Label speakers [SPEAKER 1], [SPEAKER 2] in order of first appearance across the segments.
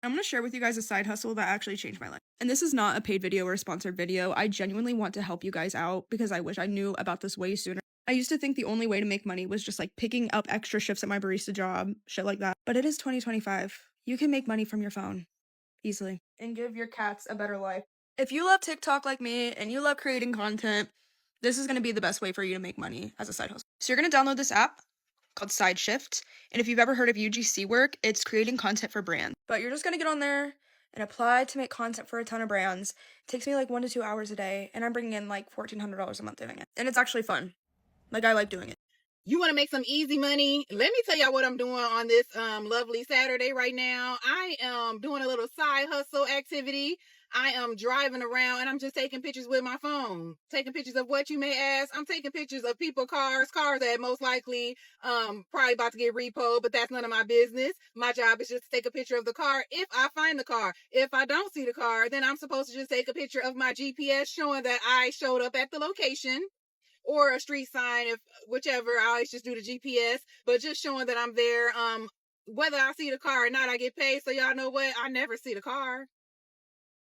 [SPEAKER 1] I'm going to share with you guys a side hustle that actually changed my life. And this is not a paid video or a sponsored video. I genuinely want to help you guys out because I wish I knew about this way sooner. I used to think the only way to make money was just like picking up extra shifts at my barista job, shit like that. But it is 2025. You can make money from your phone easily and give your cats a better life. If you love TikTok like me and you love creating content, this is going to be the best way for you to make money as a side hustle. So you're going to download this app called SideShift. And if you've ever heard of UGC work, it's creating content for brands. But you're just going to get on there and apply to make content for a ton of brands. It takes me like 1 to 2 hours a day, and I'm bringing in like $1,400 a month doing it. And it's actually fun. Like, I like doing it.
[SPEAKER 2] You want to make some easy money? Let me tell y'all what I'm doing on this lovely Saturday right now. I am doing a little side hustle activity. I am driving around and I'm just taking pictures with my phone. Taking pictures of what, you may ask? I'm taking pictures of people, cars that most likely probably about to get repoed, but that's none of my business. My job is just to take a picture of the car if I find the car. If I don't see the car, then I'm supposed to just take a picture of my GPS showing that I showed up at the location, or a street sign, if whichever. I always just do the GPS, but just showing that I'm there. Whether I see the car or not, I get paid. So y'all know what? I never see the car.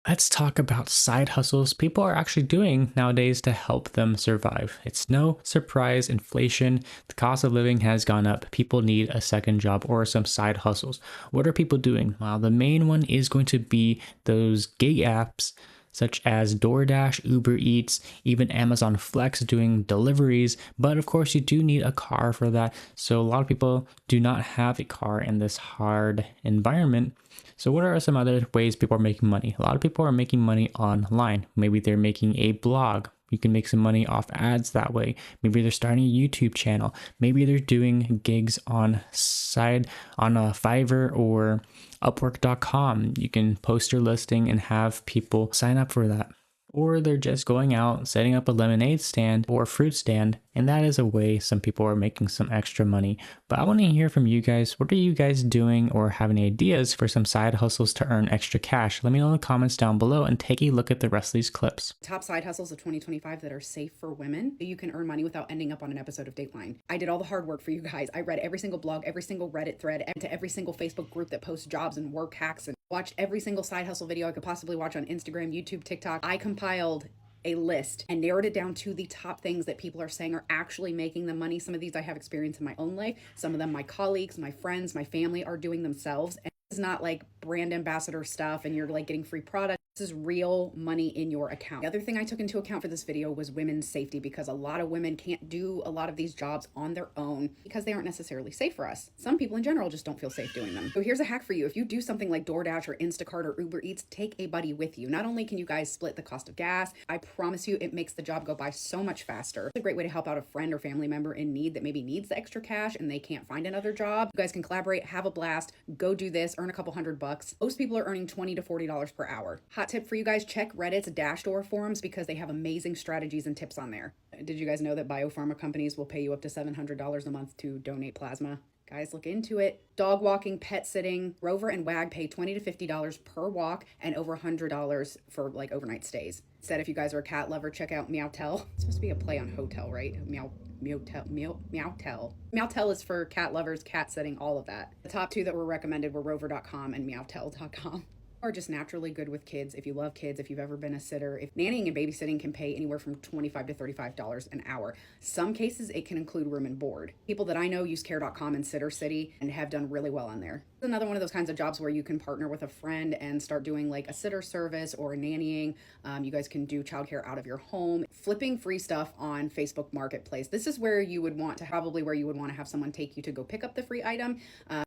[SPEAKER 3] Let's talk about side hustles people are actually doing nowadays to help them survive. It's no surprise, inflation, the cost of living has gone up. People need a second job or some side hustles. What are people doing? Well, the main one is going to be those gig apps such as DoorDash, Uber Eats, even Amazon Flex doing deliveries. But of course, you do need a car for that. So a lot of people do not have a car in this hard environment. So what are some other ways people are making money? A lot of people are making money online. Maybe they're making a blog. You can make some money off ads that way. Maybe they're starting a YouTube channel. Maybe they're doing gigs on a Fiverr or Upwork.com. You can post your listing and have people sign up for that. Or they're just going out, setting up a lemonade stand or a fruit stand, and that is a way some people are making some extra money. But I want to hear from you guys. What are you guys doing or have any ideas for some side hustles to earn extra cash? Let me know in the comments down below and take a look at the rest of these clips.
[SPEAKER 4] Top side hustles of 2025 that are safe for women. You can earn money without ending up on an episode of Dateline. I did all the hard work for you guys. I read every single blog, every single Reddit thread, to every single Facebook group that posts jobs and work hacks, and watched every single side hustle video I could possibly watch on Instagram, YouTube, TikTok. I compiled a list and narrowed it down to the top things that people are saying are actually making them money. Some of these I have experience in my own life. Some of them my colleagues, my friends, my family are doing themselves. And it's not like brand ambassador stuff and you're like getting free product. This is real money in your account. The other thing I took into account for this video was women's safety, because a lot of women can't do a lot of these jobs on their own because they aren't necessarily safe for us. Some people in general just don't feel safe doing them. So here's a hack for you. If you do something like DoorDash or Instacart or Uber Eats, take a buddy with you. Not only can you guys split the cost of gas, I promise you it makes the job go by so much faster. It's a great way to help out a friend or family member in need that maybe needs the extra cash and they can't find another job. You guys can collaborate, have a blast, go do this, earn a couple $100. Most people are earning $20 to $40 per hour. Hot tip for you guys, check Reddit's Dash Door forums because they have amazing strategies and tips on there. Did you guys know that biopharma companies will pay you up to $700 a month to donate plasma? Guys, look into it. Dog walking, pet sitting. Rover and Wag pay $20 to $50 per walk and over $100 for like overnight stays. Instead, if you guys are a cat lover, check out Meowtel. It's supposed to be a play on hotel, right? Meowtel. Meowtel is for cat lovers, cat sitting, all of that. The top two that were recommended were rover.com and meowtel.com. Are just naturally good with kids. If you love kids, if you've ever been a sitter, if nannying and babysitting can pay anywhere from $25 to $35 an hour. Some cases it can include room and board. People that I know use care.com and Sitter City and have done really well on there. It's another one of those kinds of jobs where you can partner with a friend and start doing like a sitter service or nannying. You guys can do childcare out of your home. Flipping free stuff on Facebook Marketplace. This is where you would want to have someone take you to go pick up the free item.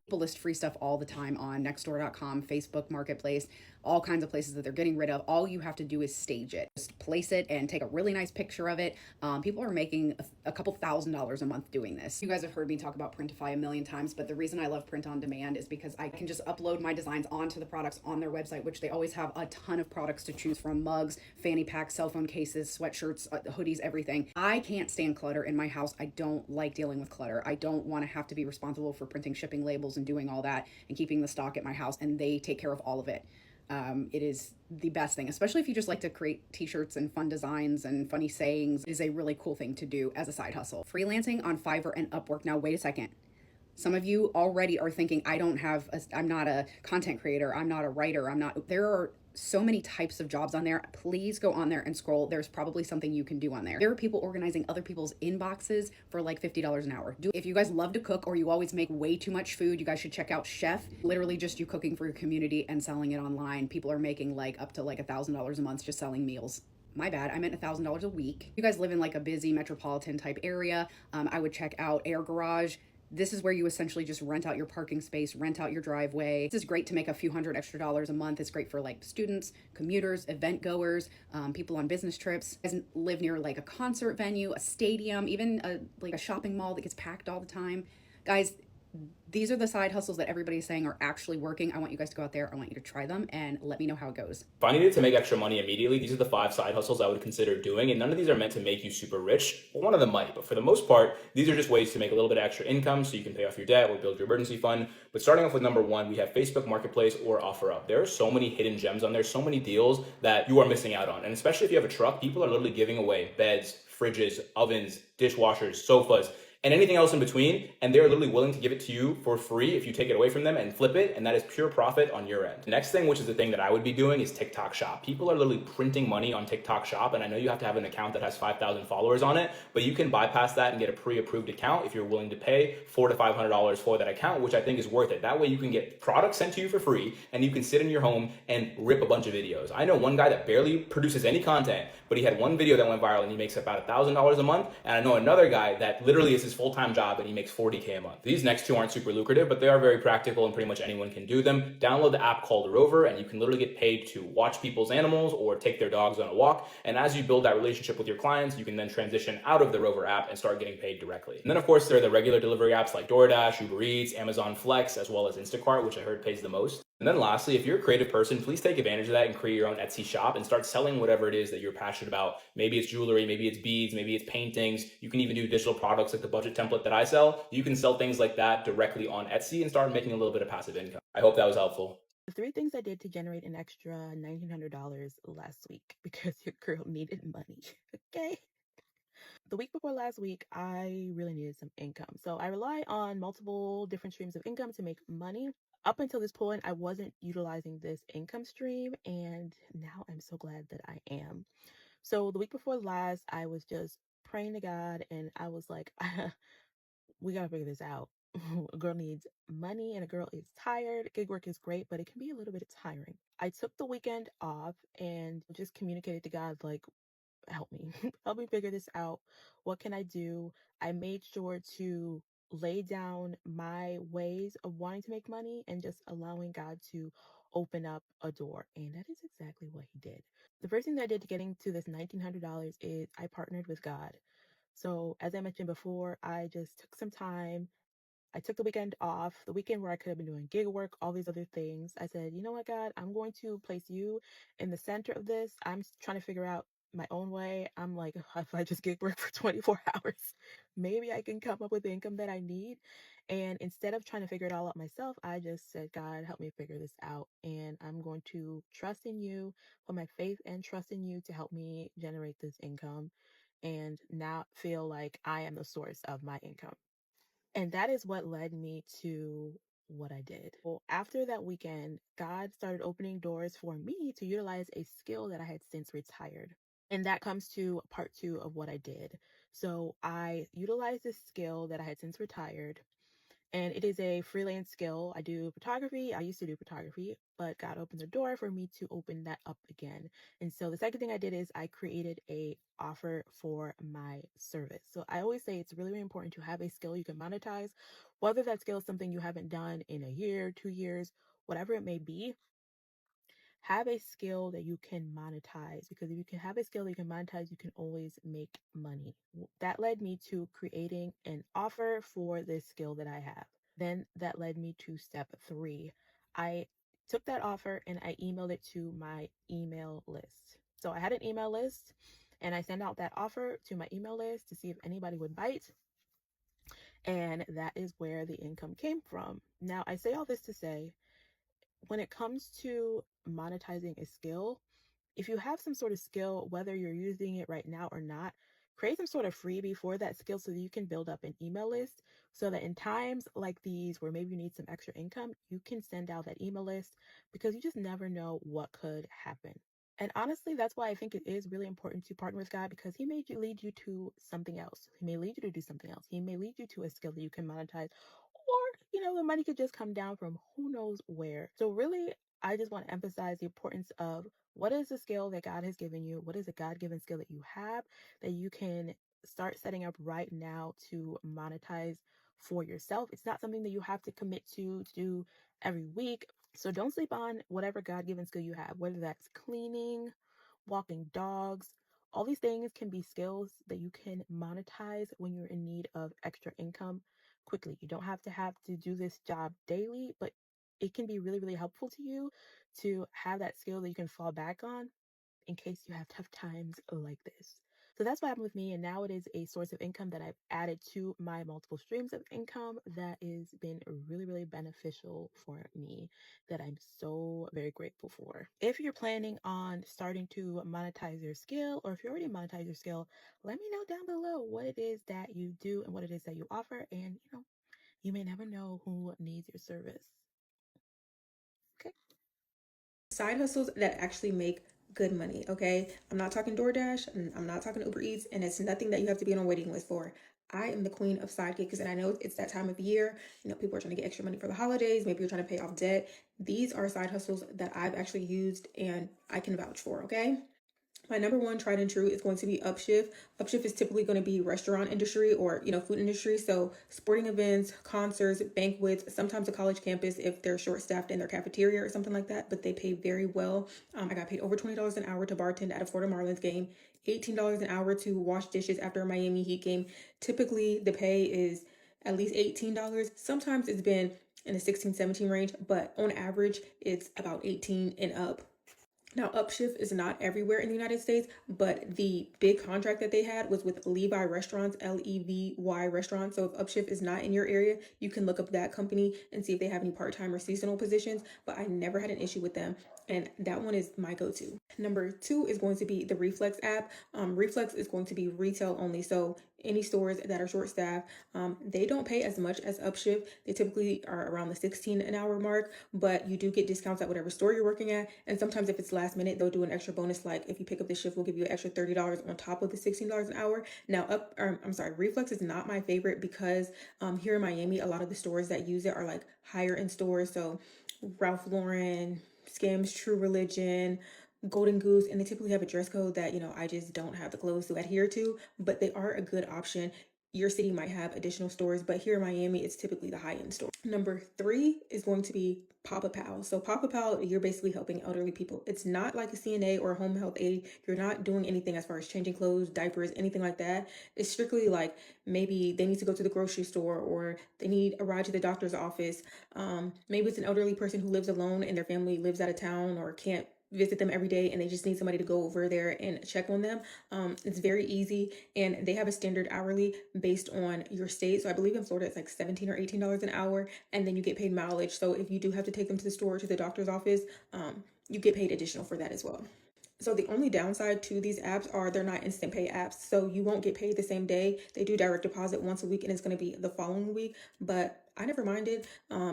[SPEAKER 4] People list free stuff all the time on nextdoor.com, Facebook Marketplace, all kinds of places that they're getting rid of. All you have to do is stage it. Just place it and take a really nice picture of it. People are making a couple $1,000s a month doing this. You guys have heard me talk about Printify a million times, but the reason I love print on demand is because I can just upload my designs onto the products on their website, which they always have a ton of products to choose from: mugs, fanny packs, cell phone cases, sweatshirts, hoodies, everything. I can't stand clutter in my house. I don't like dealing with clutter. I don't want to have to be responsible for printing shipping labels and doing all that and keeping the stock at my house, and they take care of all of it. It is the best thing, especially if you just like to create t-shirts and fun designs and funny sayings. It is a really cool thing to do as a side hustle. Freelancing on Fiverr and Upwork. Now, wait a second. Some of you already are thinking, I'm not a content creator, I'm not a writer, there are so many types of jobs on there. Please go on there and scroll. There's probably something you can do on there. There are people organizing other people's inboxes for like $50 an hour. If you guys love to cook or you always make way too much food, you guys should check out Chef. Literally just you cooking for your community and selling it online. People are making like up to like $1,000 a month just selling meals. My bad, I meant $1,000 a week. You guys live in like a busy metropolitan type area. I would check out Air Garage. This is where you essentially just rent out your parking space, rent out your driveway. This is great to make a few $100 extra a month. It's great for like students, commuters, event goers, people on business trips. You guys live near like a concert venue, a stadium, even like a shopping mall that gets packed all the time. Guys, these are the side hustles that everybody's saying are actually working. I want you guys to go out there. I want you to try them and let me know how it goes.
[SPEAKER 5] If I needed to make extra money immediately, these are the 5 side hustles I would consider doing, and none of these are meant to make you super rich. Well, one of them might, but for the most part, these are just ways to make a little bit of extra income so you can pay off your debt or build your emergency fund. But starting off with number 1, we have Facebook Marketplace or OfferUp. There are so many hidden gems on there, so many deals that you are missing out on. And especially if you have a truck, people are literally giving away beds, fridges, ovens, dishwashers, sofas, and anything else in between, and they're literally willing to give it to you for free if you take it away from them and flip it, and that is pure profit on your end. The next thing, which is the thing that I would be doing, is TikTok Shop. People are literally printing money on TikTok Shop, and I know you have to have an account that has 5,000 followers on it, but you can bypass that and get a pre-approved account if you're willing to pay $400 to $500 for that account, which I think is worth it. That way you can get products sent to you for free, and you can sit in your home and rip a bunch of videos. I know one guy that barely produces any content, but he had one video that went viral and he makes about $1,000 a month, and I know another guy that literally is his full-time job and he makes $40K a month. These next 2 aren't super lucrative, but they are very practical and pretty much anyone can do them. Download the app called Rover and you can literally get paid to watch people's animals or take their dogs on a walk. And as you build that relationship with your clients, you can then transition out of the Rover app and start getting paid directly. And then of course, there are the regular delivery apps like DoorDash, Uber Eats, Amazon Flex, as well as Instacart, which I heard pays the most. And then lastly, if you're a creative person, please take advantage of that and create your own Etsy shop and start selling whatever it is that you're passionate about. Maybe it's jewelry, maybe it's beads, maybe it's paintings. You can even do digital products like the budget template that I sell. You can sell things like that directly on Etsy and start making a little bit of passive income. I hope that was helpful.
[SPEAKER 6] The 3 things I did to generate an extra $1,900 last week because your girl needed money. Okay. The week before last week, I really needed some income. So I rely on multiple different streams of income to make money. Up until this point, I wasn't utilizing this income stream, and now I'm so glad that I am. So the week before last, I was just praying to God, and I was like, we gotta figure this out. A girl needs money, and a girl is tired. Gig work is great, but it can be a little bit tiring. I took the weekend off and just communicated to God, like, help me, help me figure this out. What can I do? I made sure to lay down my ways of wanting to make money and just allowing God to open up a door. And that is exactly what he did. The first thing that I did to getting to this $1,900 is I partnered with God. So as I mentioned before, I just took some time. I took the weekend off, the weekend where I could have been doing gig work, all these other things. I said, you know what, God, I'm going to place you in the center of this. I'm trying to figure out my own way. I'm like, if I just gig work for 24 hours, maybe I can come up with the income that I need. And instead of trying to figure it all out myself, I just said, God, help me figure this out. And I'm going to trust in you, put my faith and trust in you to help me generate this income and not feel like I am the source of my income. And that is what led me to what I did. Well, after that weekend, God started opening doors for me to utilize a skill that I had since retired. And that comes to part 2 of what I did. So I utilized this skill that I had since retired, and it is a freelance skill. I do photography. I used to do photography, but God opened the door for me to open that up again. And so the second thing I did is I created a offer for my service. So I always say it's really, really important to have a skill you can monetize, whether that skill is something you haven't done in a year, 2 years, whatever it may be. Have a skill that you can monetize, because if you can have a skill that you can monetize, you can always make money. That led me to creating an offer for this skill that I have. Then that led me to step 3. I took that offer and I emailed it to my email list. So I had an email list and I sent out that offer to my email list to see if anybody would bite. And that is where the income came from. Now, I say all this to say, when it comes to monetizing a skill, if you have some sort of skill, whether you're using it right now or not, create some sort of freebie for that skill so that you can build up an email list so that in times like these where maybe you need some extra income, you can send out that email list because you just never know what could happen. And honestly, that's why I think it is really important to partner with God, because He may lead you to something else. He may lead you to do something else. He may lead you to a skill that you can monetize, or, the money could just come down from who knows where. So, really, I just want to emphasize the importance of what is the skill that God has given you? What is a God given skill that you have that you can start setting up right now to monetize for yourself? It's not something that you have to commit to do every week. So don't sleep on whatever God given skill you have, whether that's cleaning, walking dogs. All these things can be skills that you can monetize when you're in need of extra income quickly. You don't have to do this job daily, but it can be really, really helpful to you to have that skill that you can fall back on in case you have tough times like this. So that's what happened with me. And now it is a source of income that I've added to my multiple streams of income that has been really, really beneficial for me, that I'm so very grateful for. If you're planning on starting to monetize your skill, or if you already monetize your skill, let me know down below what it is that you do and what it is that you offer. And, you may never know who needs your service. Okay.
[SPEAKER 1] Side hustles that actually make good money, okay? I'm not talking DoorDash, and I'm not talking Uber Eats, and it's nothing that you have to be on a waiting list for. I am the queen of side gigs, and I know it's that time of year. People are trying to get extra money for the holidays. Maybe you're trying to pay off debt. These are side hustles that I've actually used and I can vouch for, okay? My number one tried and true is going to be Upshift. Upshift is typically going to be restaurant industry or, food industry. So sporting events, concerts, banquets, sometimes a college campus if they're short staffed in their cafeteria or something like that, but they pay very well. I got paid over $20 an hour to bartend at a Florida Marlins game, $18 an hour to wash dishes after a Miami Heat game. Typically the pay is at least $18. Sometimes it's been in the 16, 17 range, but on average it's about 18 and up. Now, Upshift is not everywhere in the United States, but the big contract that they had was with Levi Restaurants, Levy Restaurants. So if Upshift is not in your area, you can look up that company and see if they have any part-time or seasonal positions, but I never had an issue with them. And that one is my go-to. Number two is going to be the Reflex app. Reflex is going to be retail only. So any stores that are short staffed, they don't pay as much as Upshift. They typically are around the 16 an hour mark, but you do get discounts at whatever store you're working at. And sometimes if it's last minute, they'll do an extra bonus. Like if you pick up the shift, we'll give you an extra $30 on top of the $16 an hour. Now Reflex is not my favorite because here in Miami, a lot of the stores that use it are like higher end stores. So Ralph Lauren, Skims, True Religion, Golden Goose, and they typically have a dress code that, I just don't have the clothes to adhere to, but they are a good option. Your city might have additional stores, but here in Miami, it's typically the high-end store. Number three is going to be Papa Pal. So Papa Pal, you're basically helping elderly people. It's not like a CNA or a home health aide. You're not doing anything as far as changing clothes, diapers, anything like that. It's strictly like maybe they need to go to the grocery store or they need a ride to the doctor's office. Maybe it's an elderly person who lives alone and their family lives out of town or can't visit them every day and they just need somebody to go over there and check on them. It's very easy, and they have a standard hourly based on your state. So I believe in Florida it's like $17 or $18 an hour, and then you get paid mileage. So if you do have to take them to the store or to the doctor's office, you get paid additional for that as well. So the only downside to these apps are they're not instant pay apps. So you won't get paid the same day. They do direct deposit once a week and it's going to be the following week. But I never minded.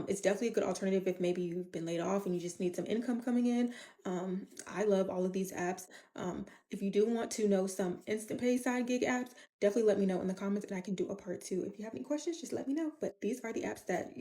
[SPEAKER 1] It's definitely a good alternative if maybe you've been laid off and you just need some income coming in. I love all of these apps. If you do want to know some instant pay side gig apps, definitely let me know in the comments and I can do a part two. If you have any questions, just let me know. But these are the apps that,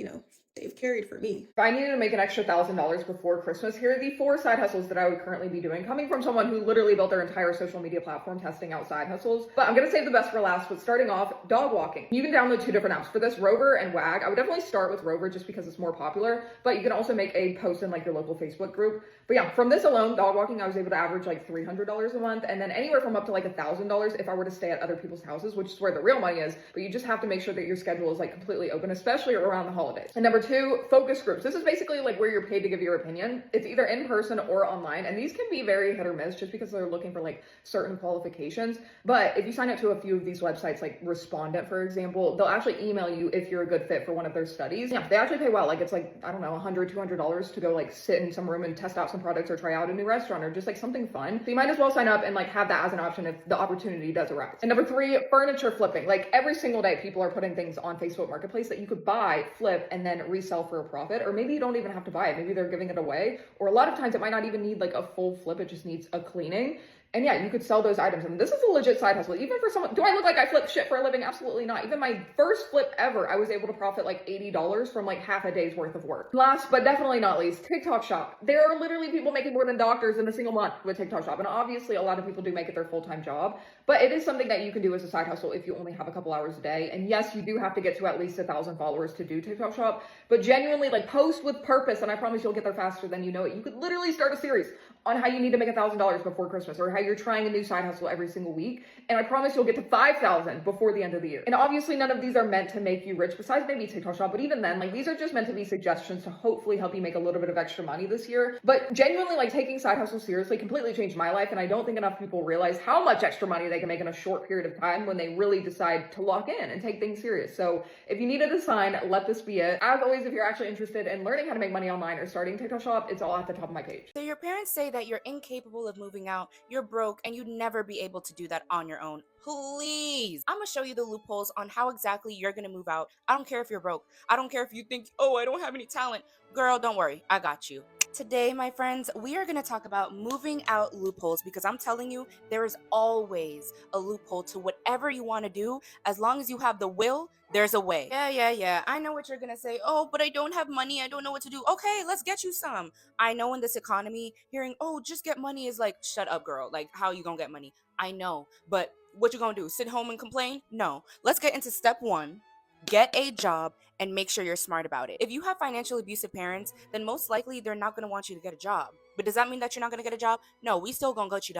[SPEAKER 1] they've carried for me.
[SPEAKER 7] If I needed to make an extra $1,000 before Christmas, here are the 4 side hustles that I would currently be doing, coming from someone who literally built their entire social media platform testing out side hustles. But I'm going to save the best for last, but starting off, dog walking. You can download 2 different apps for this, Rover and Wag. I would definitely start with Rover just because it's more popular, but you can also make a post in like your local Facebook group. But yeah, from this alone, dog walking, I was able to average like $300 a month, and then anywhere from up to like $1,000 if I were to stay at other people's houses, which is where the real money is. But you just have to make sure that your schedule is like completely open, especially around the holidays. And number 2, focus groups. This is basically like where you're paid to give your opinion. It's either in person or online, and these can be very hit or miss just because they're looking for like certain qualifications. But if you sign up to a few of these websites, like Respondent, for example, they'll actually email you if you're a good fit for one of their their studies. Yeah, they actually pay well. Like it's like, I don't know, $100, $200 to go like sit in some room and test out some products or try out a new restaurant or just like something fun. So you might as well sign up and like have that as an option if the opportunity does arise. And number three, furniture flipping. Like every single day, people are putting things on Facebook Marketplace that you could buy, flip, and then resell for a profit. Or maybe you don't even have to buy it. Maybe they're giving it away. Or a lot of times it might not even need like a full flip. It just needs a cleaning. And yeah, you could sell those items. And this is a legit side hustle. Even for someone, do I look like I flip shit for a living? Absolutely not. Even my first flip ever, I was able to profit like $80 from like half a day's worth of work. Last, but definitely not least, TikTok shop. There are literally people making more than doctors in a single month with TikTok shop. And obviously a lot of people do make it their full-time job, but it is something that you can do as a side hustle if you only have a couple hours a day. And yes, you do have to get to at least 1,000 followers to do TikTok shop, but genuinely like post with purpose. And I promise you'll get there faster than you know it. You could literally start a series on how you need to make $1,000 before Christmas, or how you're trying a new side hustle every single week. And I promise you'll get to 5,000 before the end of the year. And obviously none of these are meant to make you rich, besides maybe TikTok shop, but even then, like these are just meant to be suggestions to hopefully help you make a little bit of extra money this year. But genuinely, like taking side hustles seriously completely changed my life. And I don't think enough people realize how much extra money they can make in a short period of time when they really decide to lock in and take things serious. So if you needed a sign, let this be it. As always, if you're actually interested in learning how to make money online or starting TikTok shop, it's all at the top of my page.
[SPEAKER 8] So your parents say that you're incapable of moving out, you're broke, and you'd never be able to do that on your own. Please, I'm gonna show you the loopholes on how exactly you're gonna move out. I don't care if you're broke. I don't care if you think, oh, I don't have any talent. Girl, don't worry, I got you. Today, my friends, we are going to talk about moving out loopholes, because I'm telling you, there is always a loophole to whatever you want to do. As long as you have the will, there's a way. Yeah. I know what you're going to say. Oh, but I don't have money. I don't know what to do. Okay, let's get you some. I know in this economy, hearing, oh, just get money is like, shut up, girl. Like, how you going to get money? I know, but what you going to do? Sit home and complain? No. Let's get into step one. Get a job and make sure you're smart about it. If you have financially abusive parents, then most likely they're not going to want you to get a job. But does that mean that you're not going to get a job? No, we still going to get you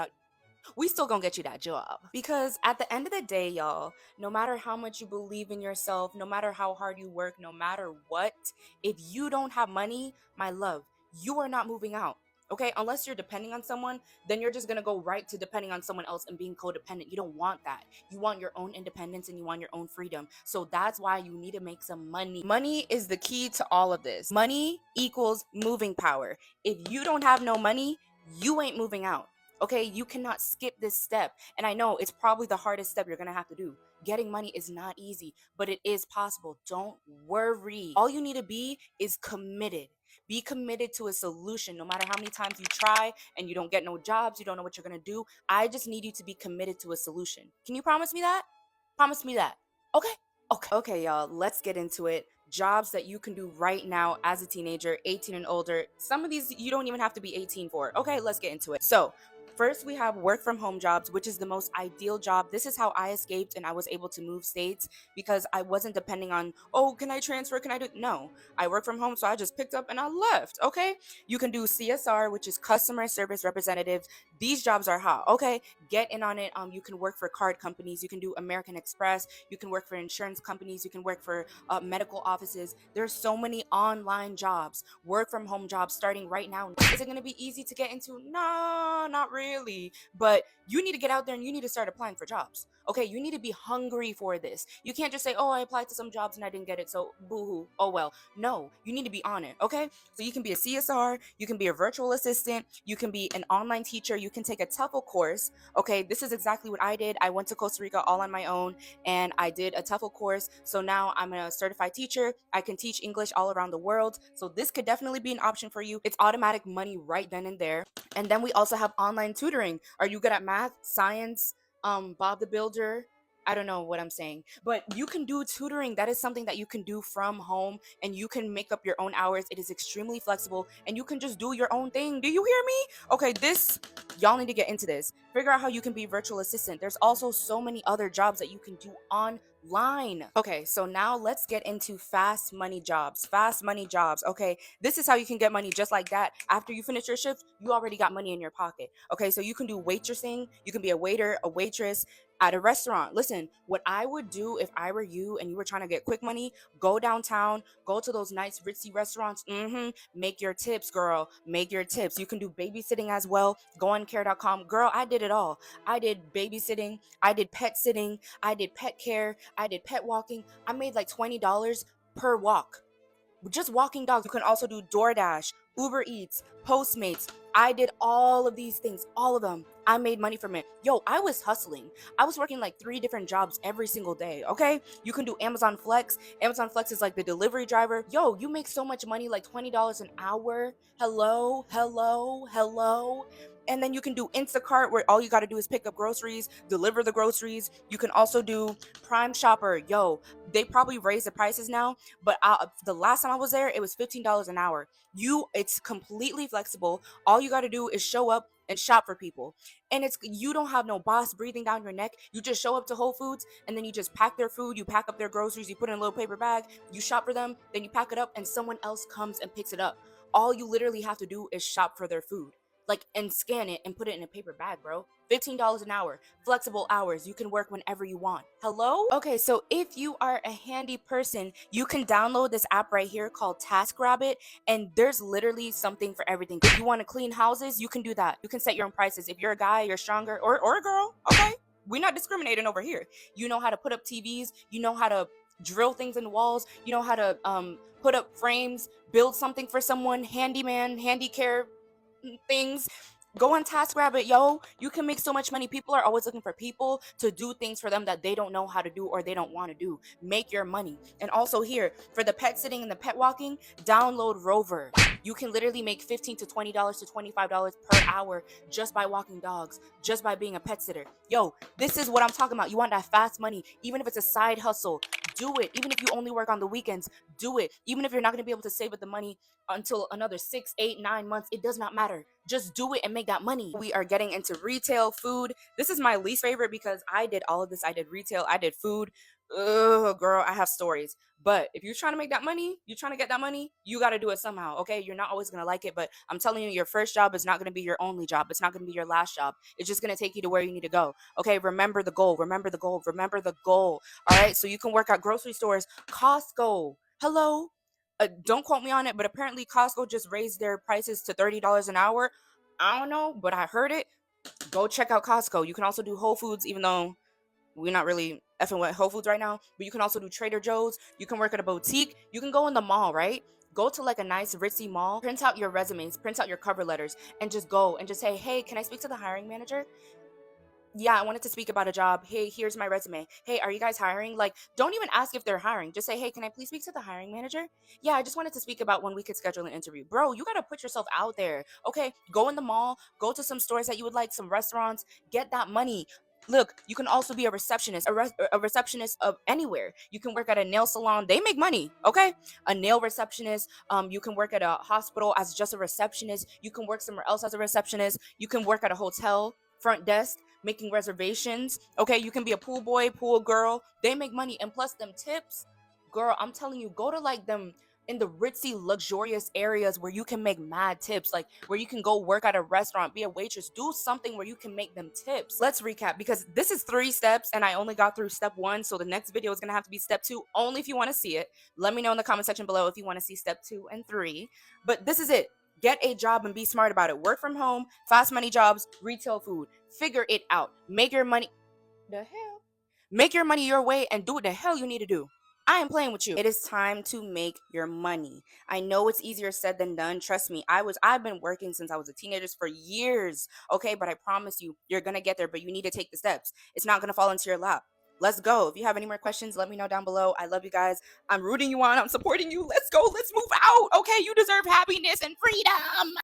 [SPEAKER 8] that job. Because at the end of the day, y'all, no matter how much you believe in yourself, no matter how hard you work, no matter what, if you don't have money, my love, you are not moving out. Okay, unless you're depending on someone, then you're just gonna go right to depending on someone else and being codependent. You don't want that. You want your own independence and you want your own freedom. So that's why you need to make some money. Money is the key to all of this. Money equals moving power. If you don't have no money, you ain't moving out. Okay, you cannot skip this step. And I know it's probably the hardest step you're gonna have to do. Getting money is not easy, but it is possible. Don't worry. All you need to be is committed. Be committed to a solution. No matter how many times you try and you don't get no jobs, you don't know what you're going to do. I just need you to be committed to a solution. Can you promise me that? Promise me that. Okay, y'all, let's get into it. Jobs that you can do right now as a teenager, 18 and older. Some of these you don't even have to be 18 for. Okay, let's get into it. So, first, we have work from home jobs, which is the most ideal job. This is how I escaped and I was able to move states, because I wasn't depending on, oh, can I transfer? Can I do? No, I work from home. So I just picked up and I left. Okay. You can do CSR, which is customer service representative. These jobs are hot. Okay. Get in on it. You can work for card companies. You can do American Express. You can work for insurance companies. You can work for medical offices. There's so many online jobs, work from home jobs starting right now. Is it going to be easy to get into? No, not really. But you need to get out there and you need to start applying for jobs. Okay, you need to be hungry for this. You can't just say, oh, I applied to some jobs and I didn't get it, so boo-hoo, oh well. No, you need to be on it, okay? So you can be a CSR, you can be a virtual assistant, you can be an online teacher, you can take a TOEFL course, okay? This is exactly what I did. I went to Costa Rica all on my own and I did a TOEFL course. So now I'm a certified teacher. I can teach English all around the world. So this could definitely be an option for you. It's automatic money right then and there. And then we also have online tutoring. Are you good at math, science, Bob the Builder? I don't know what I'm saying, but you can do tutoring. That is something that you can do from home and you can make up your own hours. It is extremely flexible and you can just do your own thing. Do you hear me? Okay, y'all need to get into this. Figure out how you can be virtual assistant. There's also so many other jobs that you can do online. Okay, so now let's get into fast money jobs. Okay, this is how you can get money just like that. After you finish your shift, you already got money in your pocket. Okay, so you can do waitressing. You can be a waiter, a waitress at a restaurant. Listen, what I would do if I were you and you were trying to get quick money, go downtown, go to those nice ritzy restaurants. Make your tips, girl. Make your tips. You can do babysitting as well. Go on care.com. Girl, I did it all. I did babysitting. I did pet sitting. I did pet care. I did pet walking. I made like $20 per walk. Just walking dogs. You can also do DoorDash, Uber Eats, Postmates. I did all of these things, all of them. I made money from it. Yo, I was hustling. I was working like 3 different jobs every single day, okay? You can do Amazon Flex. Amazon Flex is like the delivery driver. Yo, you make so much money, like $20 an hour. Hello, hello, hello. And then you can do Instacart, where all you got to do is pick up groceries, deliver the groceries. You can also do Prime Shopper. Yo, they probably raised the prices now, but the last time I was there, it was $15 an hour. It's completely flexible. All you got to do is show up and shop for people. And you don't have no boss breathing down your neck. You just show up to Whole Foods and then you just pack their food, you pack up their groceries, you put it in a little paper bag, you shop for them, then you pack it up and someone else comes and picks it up. All you literally have to do is shop for their food. Like, and scan it and put it in a paper bag, bro. $15 an hour, flexible hours. You can work whenever you want. Hello? Okay, so if you are a handy person, you can download this app right here called TaskRabbit, and there's literally something for everything. If you want to clean houses, you can do that. You can set your own prices. If you're a guy, you're stronger, or a girl, okay? We're not discriminating over here. You know how to put up TVs, you know how to drill things in the walls, you know how to put up frames, build something for someone, handyman, handy care things. Go on TaskRabbit, yo. You can make so much money. People are always looking for people to do things for them that they don't know how to do or they don't want to do. Make your money. And also here, for the pet sitting and the pet walking, download Rover. You can literally make $15 to $20 to $25 per hour just by walking dogs, just by being a pet sitter. Yo, this is what I'm talking about. You want that fast money, even if it's a side hustle, do it. Even if you only work on the weekends, do it. Even if you're not going to be able to save up the money until another 6, 8, 9 months, it does not matter. Just do it and make that money. We are getting into retail, food. This is my least favorite because I did all of this. I did retail, I did food. Ugh, girl, I have stories. But if you're trying to make that money, you're trying to get that money, you got to do it somehow, okay? You're not always going to like it, but I'm telling you, your first job is not going to be your only job. It's not going to be your last job. It's just going to take you to where you need to go, okay? Remember the goal. Remember the goal. Remember the goal, all right? So you can work at grocery stores, Costco. Hello? Don't quote me on it, but apparently Costco just raised their prices to $30 an hour. I don't know, but I heard it. Go check out Costco. You can also do Whole Foods, even though we're not really effing with Whole Foods right now, but you can also do Trader Joe's. You can work at a boutique. You can go in the mall, right? Go to like a nice ritzy mall, print out your resumes, print out your cover letters, and just go and just say, hey, can I speak to the hiring manager? Yeah, I wanted to speak about a job. Hey, here's my resume. Hey, are you guys hiring? Like, don't even ask if they're hiring. Just say, hey, can I please speak to the hiring manager? Yeah, I just wanted to speak about when we could schedule an interview. Bro, you got to put yourself out there. Okay, go in the mall, go to some stores that you would like, some restaurants, get that money. Look, you can also be a receptionist, a receptionist of anywhere. You can work at a nail salon. They make money, okay? A nail receptionist. You can work at a hospital as just a receptionist. You can work somewhere else as a receptionist. You can work at a hotel front desk making reservations. Okay, you can be a pool boy, pool girl. They make money, and plus them tips, girl, I'm telling you, go to like them in the ritzy luxurious areas where you can make mad tips, like where you can go work at a restaurant, be a waitress, do something where you can make them tips. Let's recap, because this is 3 steps and I only got through step 1, so the next video is going to have to be step 2 only if you want to see it. Let me know in the comment section below if you want to see step 2 and 3, but this is it. Get a job and be smart about it. Work from home, fast money jobs, retail food. Figure it out. Make your money. The hell? Make your money your way and do what the hell you need to do. I am playing with you. It is time to make your money. I know it's easier said than done. Trust me. I've been working since I was a teenager for years. Okay, but I promise you, you're gonna get there, but you need to take the steps. It's not gonna fall into your lap. Let's go. If you have any more questions, let me know down below. I love you guys. I'm rooting you on. I'm supporting you. Let's go. Let's move out. Okay, you deserve happiness and freedom.